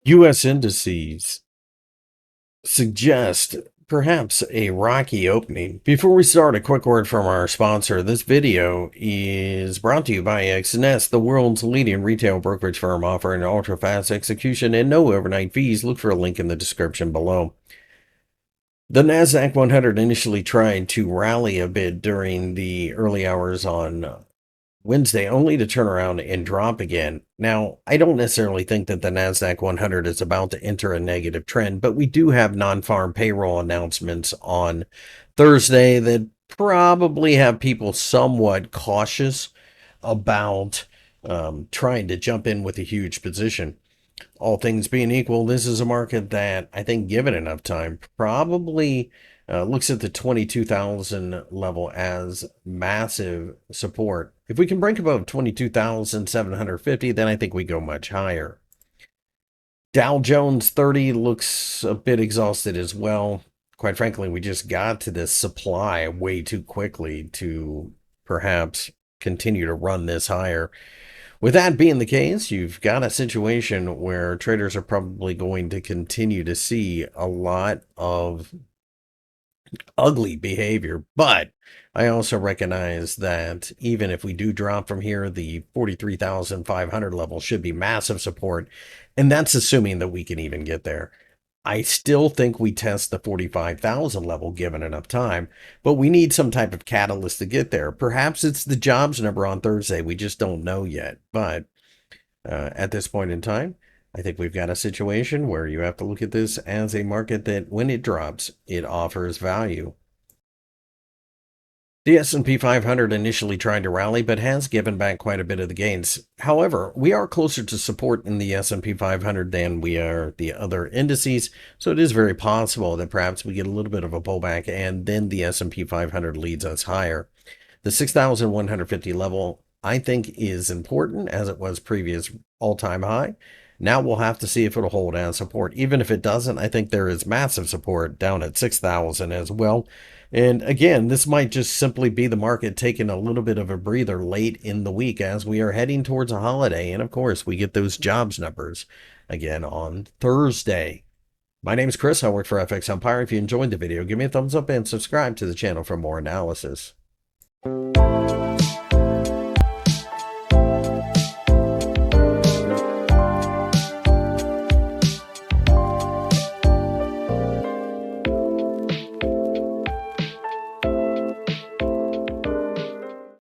U.S. indices suggest perhaps a rocky opening. Before we start, a quick word from our sponsor. This video is brought to you by XNS, the world's leading retail brokerage firm offering ultra-fast execution and no overnight fees. Look for a link in the description below. The Nasdaq 100 initially tried to rally a bit during the early hours on Wednesday, only to turn around and drop again. Now, I don't necessarily think that the Nasdaq 100 is about to enter a negative trend, but we do have non-farm payroll announcements on Thursday that probably have people somewhat cautious about trying to jump in with a huge position. All things being equal, this is a market that I think, given enough time, probably looks at the 22,000 level as massive support. If we can break above 22,750, then I think we go much higher. Dow Jones 30 looks a bit exhausted as well. Quite frankly, we just got to this supply way too quickly to perhaps continue to run this higher. With that being the case, you've got a situation where traders are probably going to continue to see a lot of ugly behavior. But I also recognize that even if we do drop from here, the 43,500 level should be massive support. And that's assuming that we can even get there. I still think we test the 45,000 level given enough time, but we need some type of catalyst to get there. Perhaps it's the jobs number on Thursday. We just don't know yet. But at this point in time, I think we've got a situation where you have to look at this as a market that when it drops, it offers value. The S&P 500 initially tried to rally, but has given back quite a bit of the gains. However, we are closer to support in the S&P 500 than we are the other indices, so it is very possible that perhaps we get a little bit of a pullback and then the S&P 500 leads us higher. The 6,150 level, I think, is important as it was previous all-time high. Now we'll have to see if it'll hold as support. Even if it doesn't, I think there is massive support down at 6,000 as well. And again, this might just simply be the market taking a little bit of a breather late in the week as we are heading towards a holiday. And of course, we get those jobs numbers again on Thursday. My name is Chris. I work for FXEmpire. If you enjoyed the video, give me a thumbs up and subscribe to the channel for more analysis.